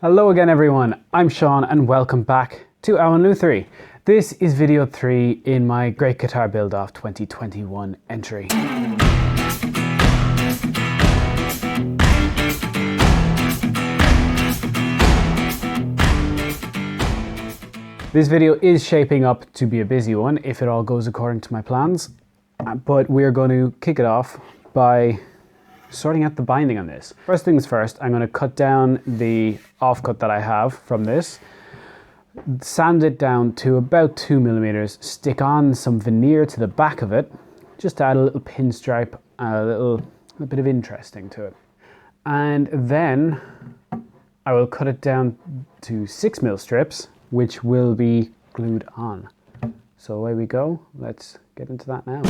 Hello again everyone, I'm Sean and welcome back to Owen Luthier. This is video 3 in my Great Guitar Build Off 2021 entry. This video is shaping up to be a busy one if it all goes according to my plans, but we're going to kick it off by sorting out the binding on this. First things first, I'm going to cut down the offcut that I have from this, sand it down to about 2mm, stick on some veneer to the back of it, just to add a little pinstripe and a bit of interesting to it. And then I will cut it down to 6mm strips, which will be glued on. So away we go, let's get into that now.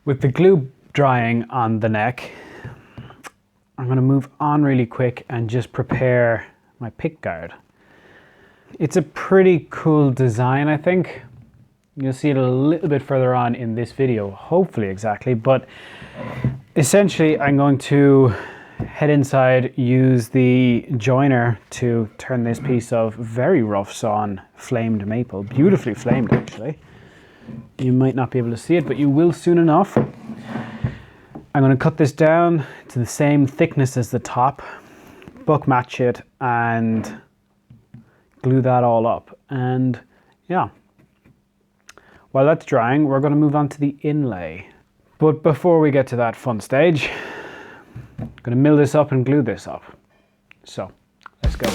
With the glue drying on the neck, I'm going to move on really quick and just prepare my pickguard. It's a pretty cool design, I think. You'll see it a little bit further on in this video, hopefully exactly, but essentially I'm going to head inside, use the joiner to turn this piece of very rough sawn flamed maple, beautifully flamed actually. You might not be able to see it, but you will soon enough. I'm going to cut this down to the same thickness as the top, buck match it, and glue that all up. And yeah, while that's drying, we're going to move on to the inlay. But before we get to that fun stage, I'm going to mill this up and glue this up. So let's go.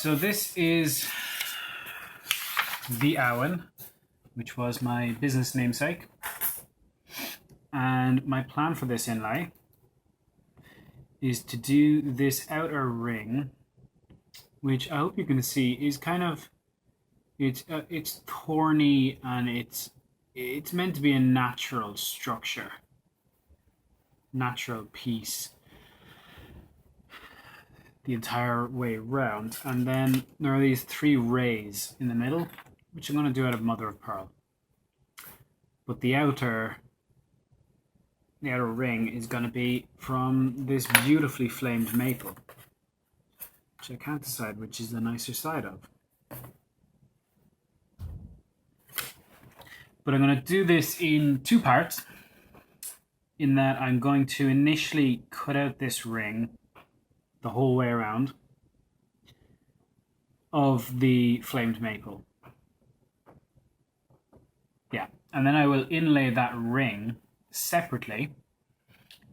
So this is the Owen, which was my business namesake. And my plan for this inlay is to do this outer ring, which I hope you can see is kind of, it's thorny and it's meant to be a natural structure, natural piece the entire way around. And then there are these 3 rays in the middle, which I'm going to do out of mother of pearl. But the outer ring is going to be from this beautifully flamed maple, which I can't decide which is the nicer side of. But I'm going to do this in 2 parts, in that I'm going to initially cut out this ring the whole way around of the flamed maple. Yeah, and then I will inlay that ring separately,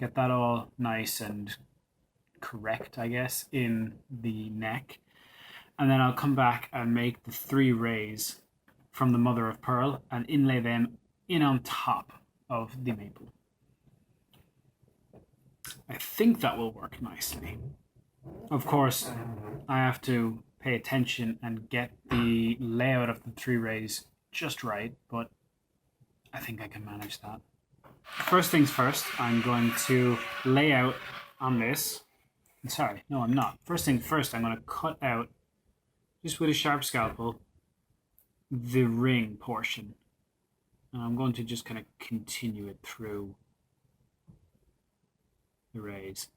get that all nice and correct, I guess, in the neck. And then I'll come back and make the 3 rays from the mother of pearl and inlay them in on top of the maple. I think that will work nicely. Of course, I have to pay attention and get the layout of the 3 rays just right, but I think I can manage that. First things first, I'm going to lay out on this. Sorry, no, I'm not. First thing first, I'm going to cut out, just with a sharp scalpel, the ring portion. And I'm going to just kind of continue it through the rays.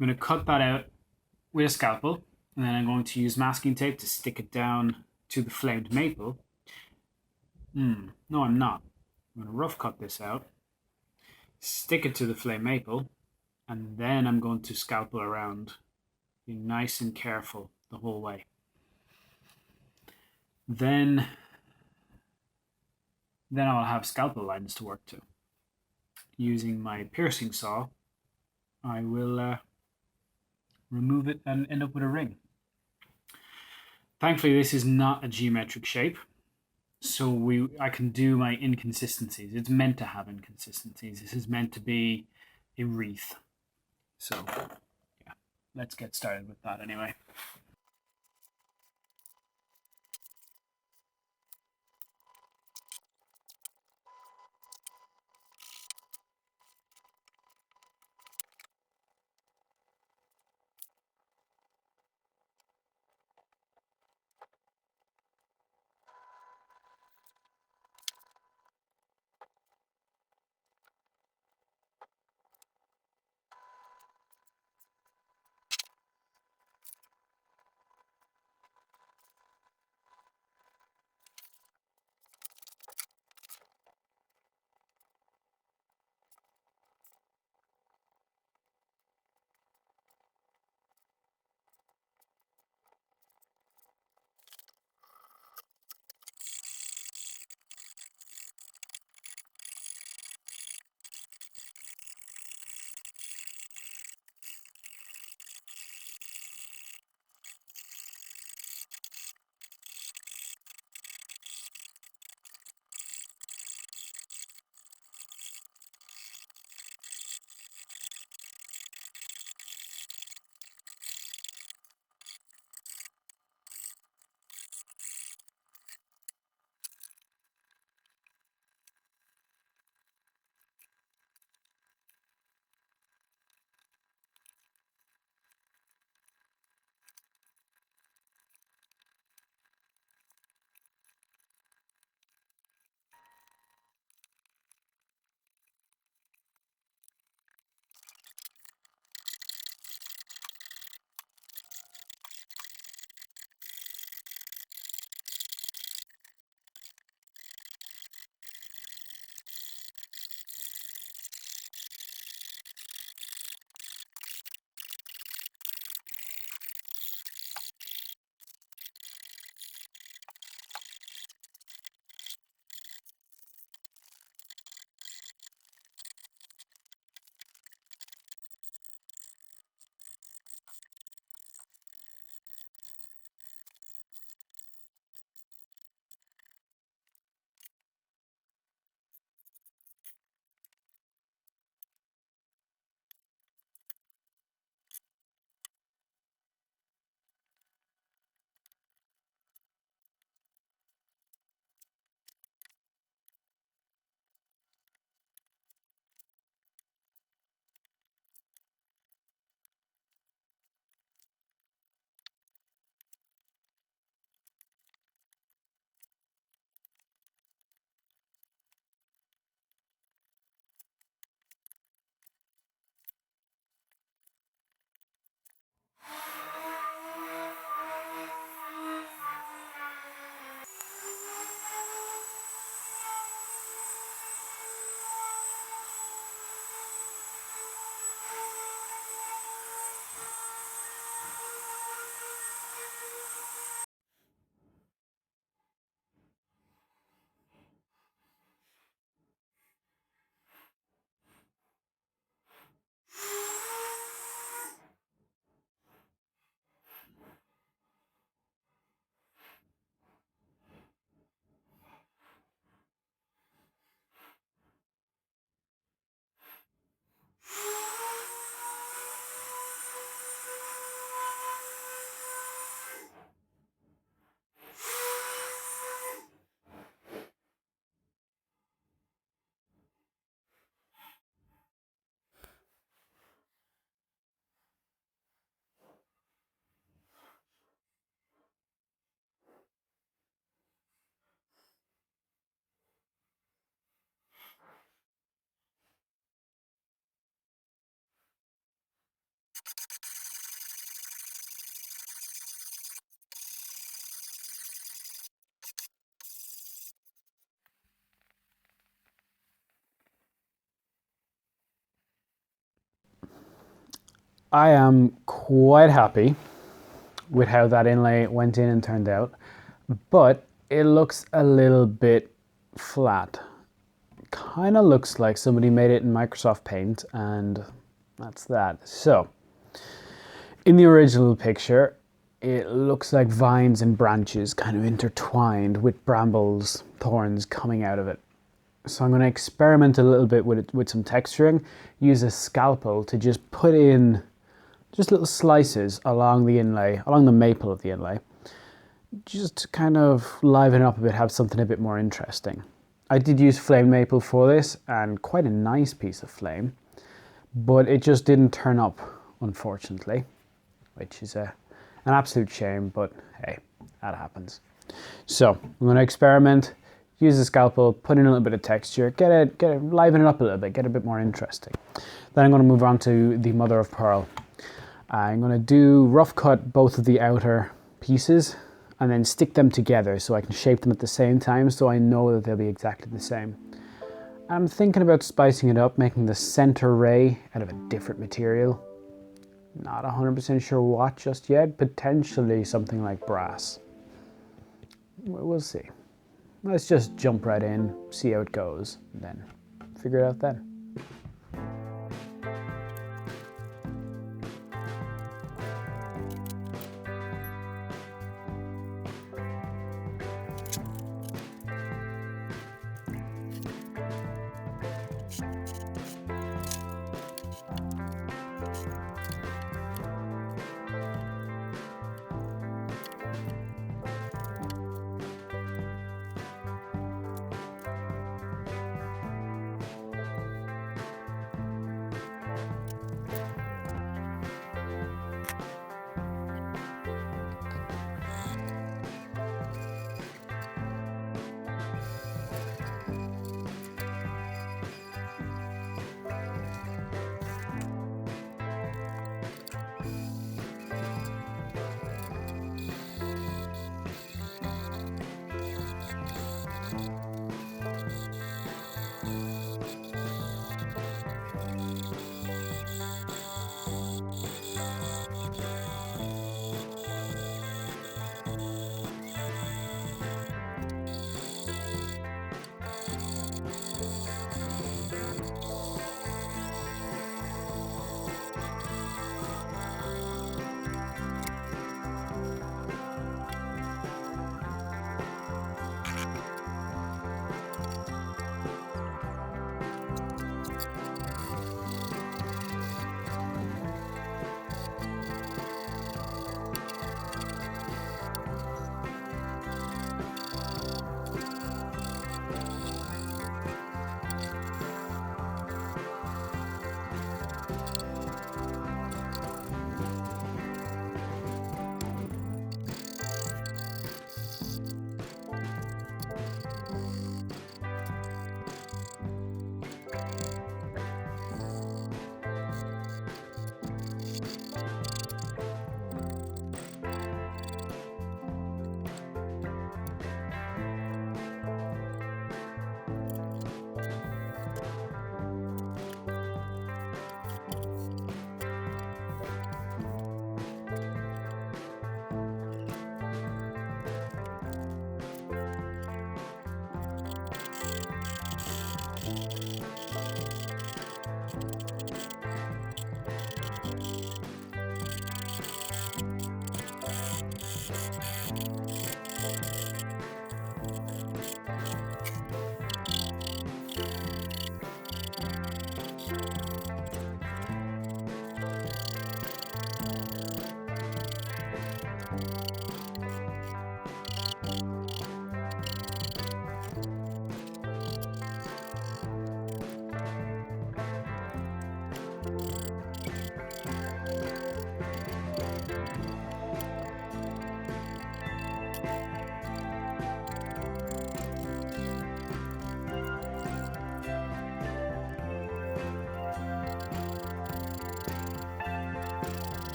I'm going to cut that out with a scalpel, and then I'm going to use masking tape to stick it down to the flamed maple. No, I'm not. I'm going to rough cut this out, stick it to the flame maple, and then I'm going to scalpel around, being nice and careful the whole way. Then I'll have scalpel lines to work to. Using my piercing saw, I will remove it and end up with a ring. Thankfully, this is not a geometric shape, so I can do my inconsistencies. It's meant to have inconsistencies. This is meant to be a wreath. So, yeah, let's get started with that anyway. I am quite happy with how that inlay went in and turned out, but it looks a little bit flat. Kind of looks like somebody made it in Microsoft Paint, and that's that. So, in the original picture, it looks like vines and branches kind of intertwined with brambles, thorns coming out of it. So I'm going to experiment a little bit with it, with some texturing, use a scalpel to just put in just little slices along the inlay, along the maple of the inlay, just to kind of liven it up a bit, have something a bit more interesting. I did use flame maple for this, and quite a nice piece of flame, but it just didn't turn up, unfortunately, which is an absolute shame, but hey, that happens. So I'm going to experiment, use the scalpel, put in a little bit of texture, get it, liven it up a little bit, get it a bit more interesting. Then I'm going to move on to the mother of pearl. I'm going to do rough cut both of the outer pieces and then stick them together so I can shape them at the same time, so I know that they'll be exactly the same. I'm thinking about spicing it up, making the center ray out of a different material. Not 100% sure what just yet, potentially something like brass. We'll see. Let's just jump right in, see how it goes, and then figure it out then.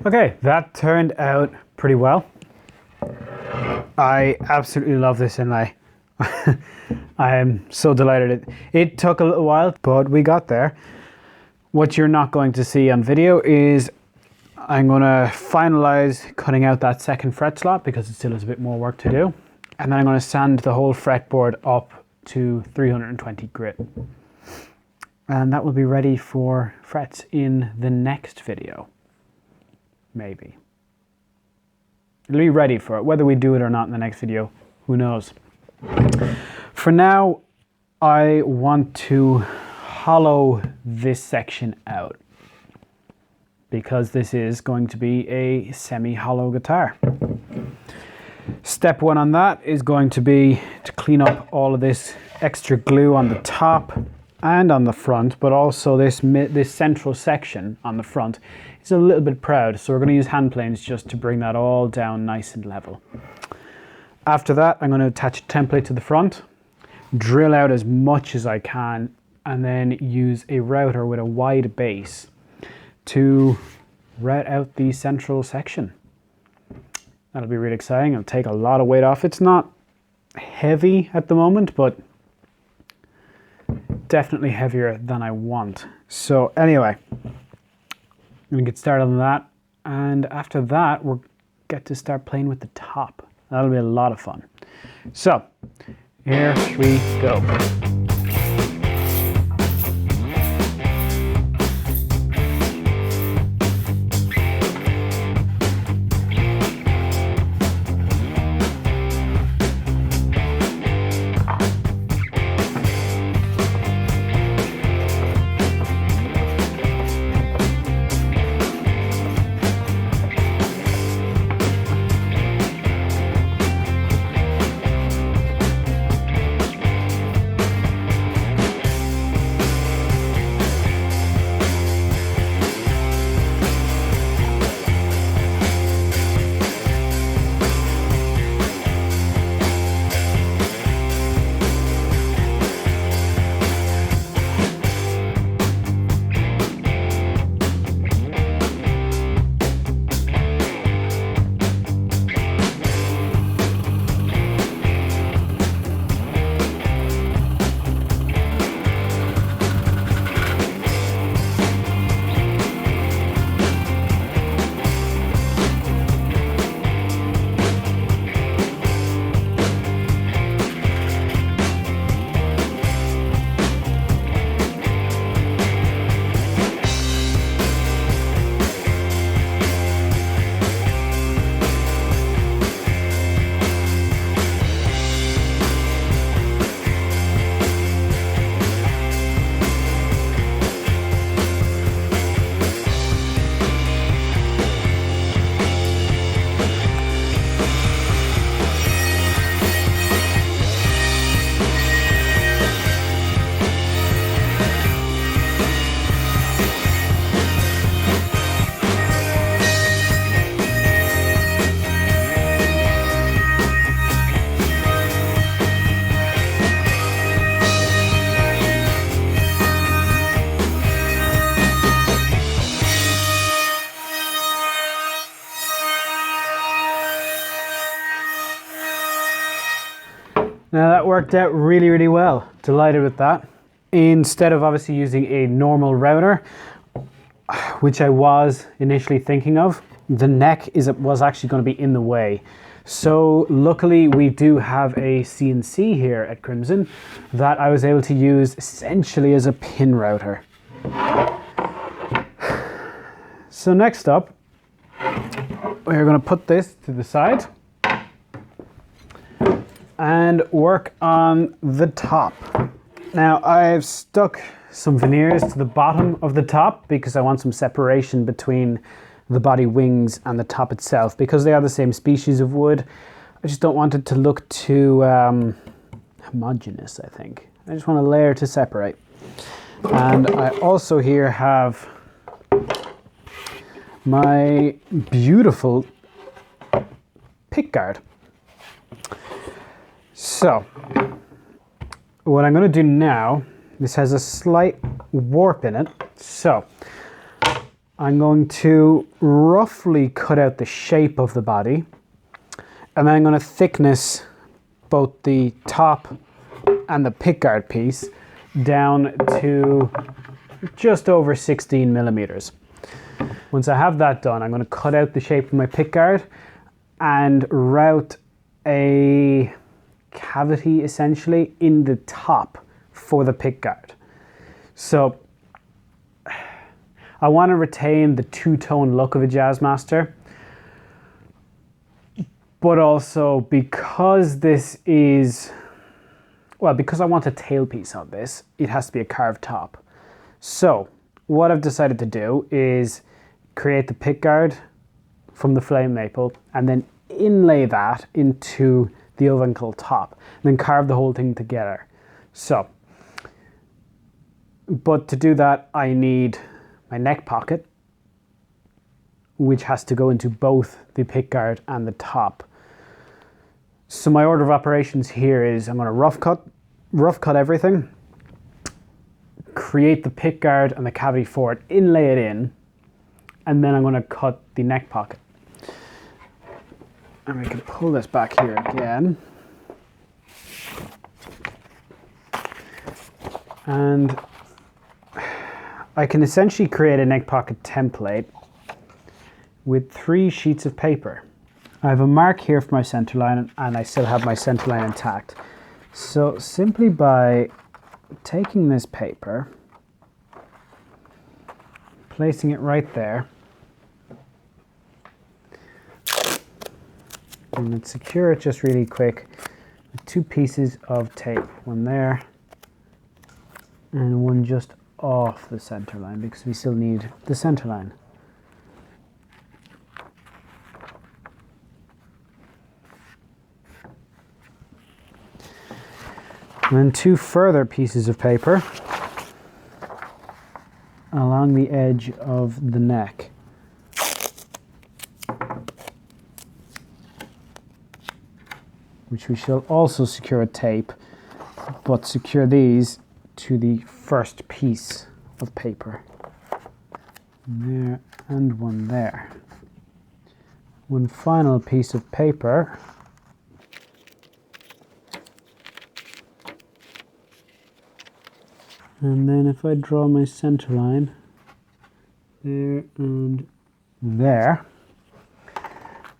Okay, that turned out pretty well. I absolutely love this inlay. I am so delighted. It took a little while, but we got there. What you're not going to see on video is I'm going to finalize cutting out that second fret slot because it still has a bit more work to do. And then I'm going to sand the whole fretboard up to 320 grit. And that will be ready for frets in the next video. Maybe. It'll be ready for it. Whether we do it or not in the next video, who knows. For now, I want to hollow this section out because this is going to be a semi-hollow guitar. Step one on that is going to be to clean up all of this extra glue on the top and on the front, but also this central section on the front is a little bit proud, so we're going to use hand planes just to bring that all down nice and level. After that, I'm going to attach a template to the front, drill out as much as I can, and then use a router with a wide base to route out the central section. That'll be really exciting. It'll take a lot of weight off. It's not heavy at the moment, but definitely heavier than I want. So anyway, I'm gonna get started on that, and after that we'll get to start playing with the top. That'll be a lot of fun. So here we go. Now that worked out really, really well. Delighted with that. Instead of obviously using a normal router, which I was initially thinking of, the neck was actually going to be in the way. So luckily we do have a CNC here at Crimson that I was able to use essentially as a pin router. So next up, we're going to put this to the side and work on the top. Now I've stuck some veneers to the bottom of the top because I want some separation between the body wings and the top itself. Because they are the same species of wood, I just don't want it to look too homogeneous, I think. I just want a layer to separate. And I also here have my beautiful pickguard. So, what I'm going to do now, this has a slight warp in it, so I'm going to roughly cut out the shape of the body, and then I'm going to thickness both the top and the pickguard piece down to just over 16 millimeters. Once I have that done, I'm going to cut out the shape of my pickguard and route a cavity essentially in the top for the pickguard. So I want to retain the two-tone look of a Jazzmaster, but also because this is, well, because I want a tailpiece on this, it has to be a carved top. So what I've decided to do is create the pickguard from the flame maple and then inlay that into the ovinkle top, and then carve the whole thing together. So, but to do that, I need my neck pocket, which has to go into both the pickguard and the top. So my order of operations here is I'm going to rough cut everything, create the pickguard and the cavity for it, inlay it in, and then I'm going to cut the neck pocket. And we can pull this back here again. And I can essentially create a neck pocket template with 3 sheets of paper. I have a mark here for my center line, and I still have my center line intact. So simply by taking this paper, placing it right there, and then secure it just really quick with 2 pieces of tape, one there and one just off the center line, because we still need the center line. And then 2 further pieces of paper along the edge of the neck. Which we shall also secure with tape, but secure these to the first piece of paper. One there and one there. One final piece of paper and then if I draw my center line there and there,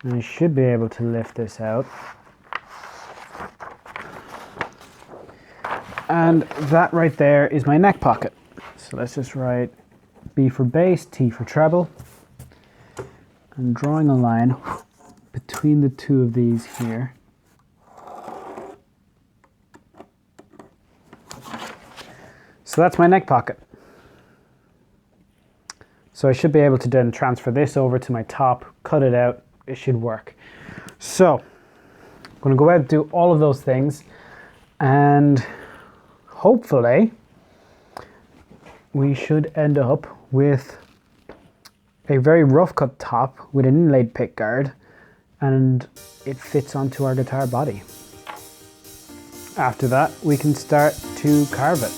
I should be able to lift this out. And that right there is my neck pocket. So let's just write B for bass, T for treble. I'm drawing a line between the 2 of these here. So that's my neck pocket. So I should be able to then transfer this over to my top, cut it out, it should work. So I'm going to go out and do all of those things, and hopefully we should end up with a very rough cut top with an inlaid pickguard, and it fits onto our guitar body. After that, we can start to carve it.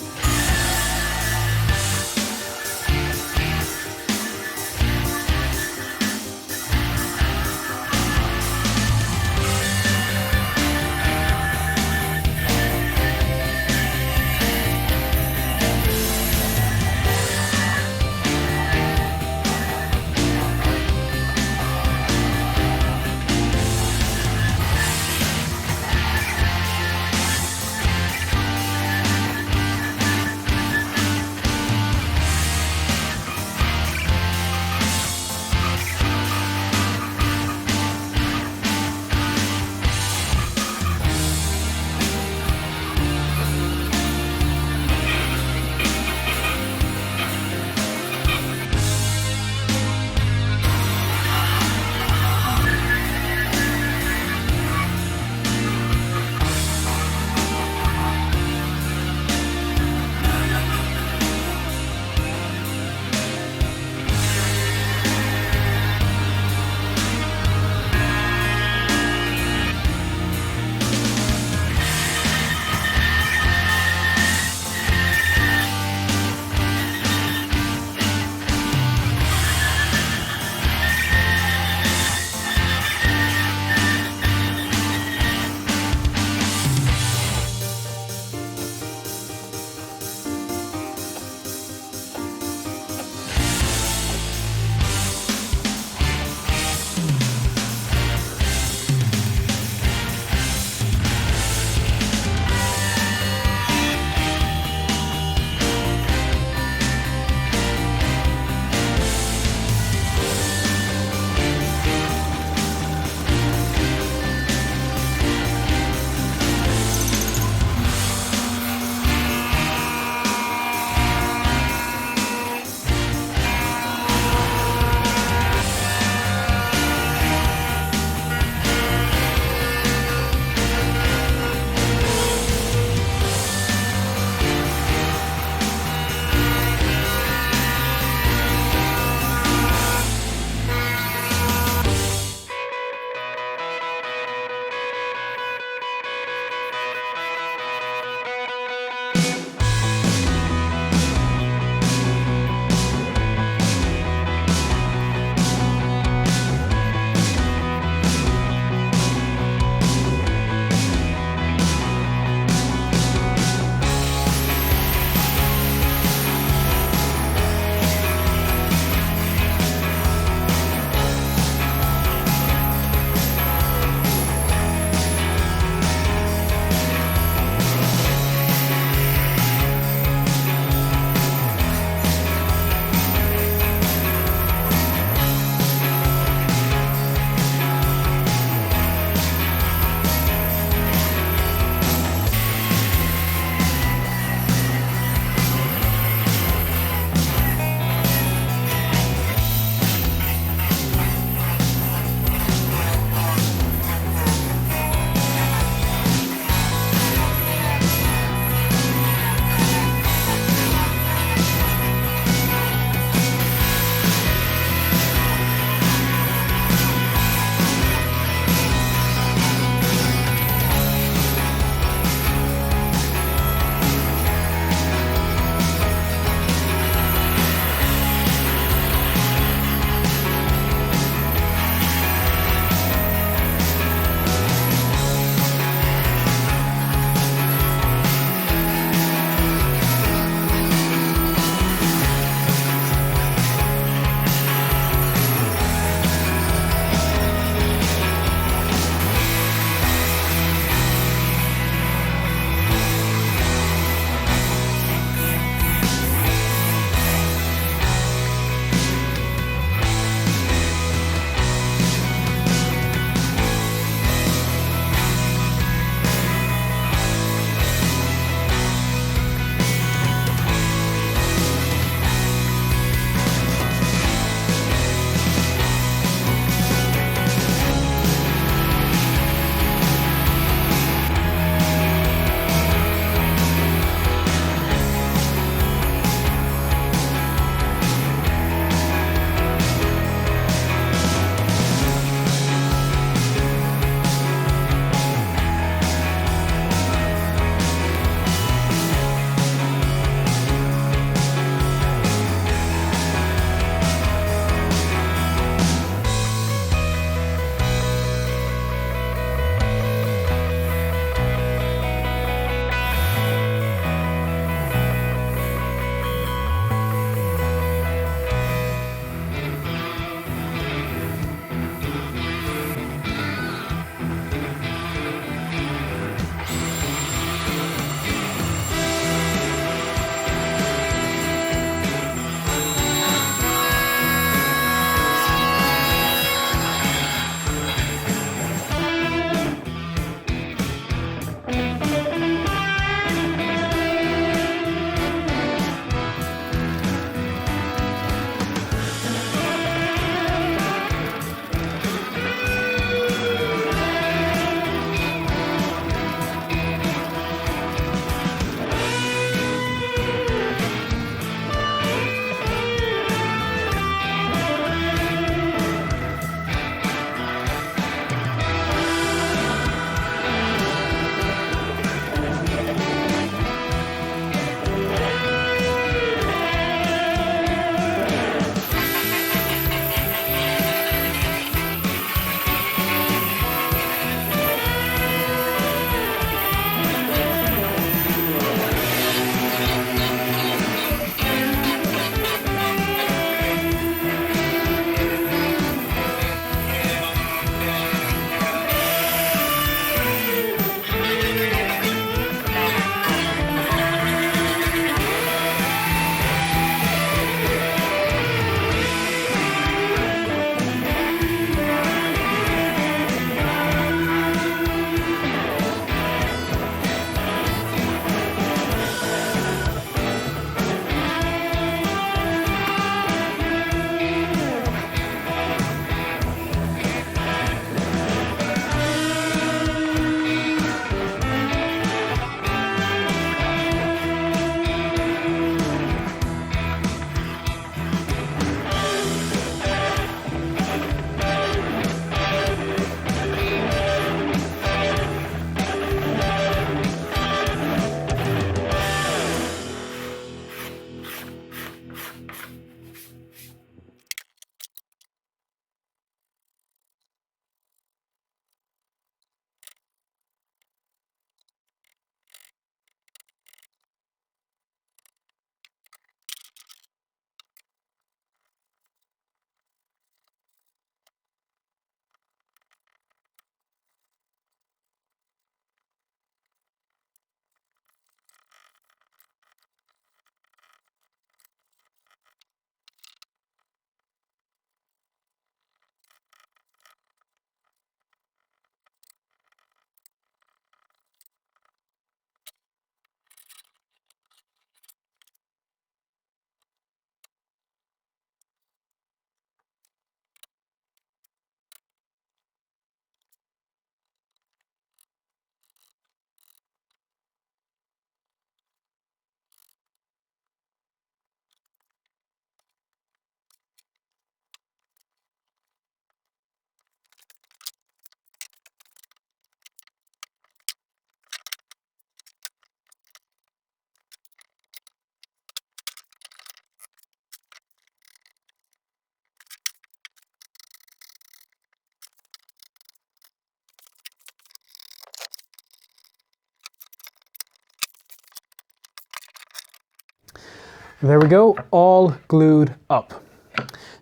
There we go, all glued up.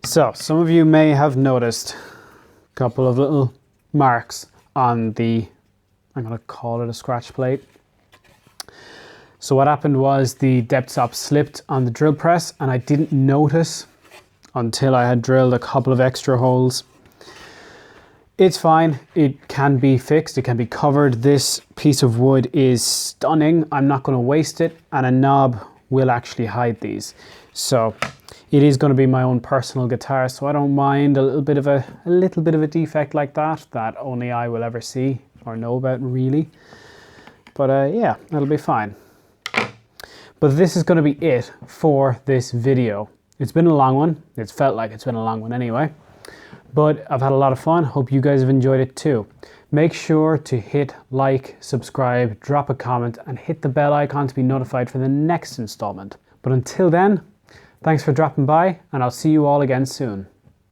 So some of you may have noticed a couple of little marks on the, I'm going to call it a scratch plate. So what happened was the depth stop slipped on the drill press and I didn't notice until I had drilled a couple of extra holes. It's fine, it can be fixed, it can be covered. This piece of wood is stunning. I'm not going to waste it, and a knob will actually hide these. So it is going to be my own personal guitar, so I don't mind a little bit of a defect like that only I will ever see or know about really. But yeah, that'll be fine. But this is going to be it for this video. It's been a long one. It's felt like it's been a long one anyway. But I've had a lot of fun. Hope you guys have enjoyed it too. Make sure to hit like, subscribe, drop a comment, and hit the bell icon to be notified for the next installment. But until then, thanks for dropping by, and I'll see you all again soon.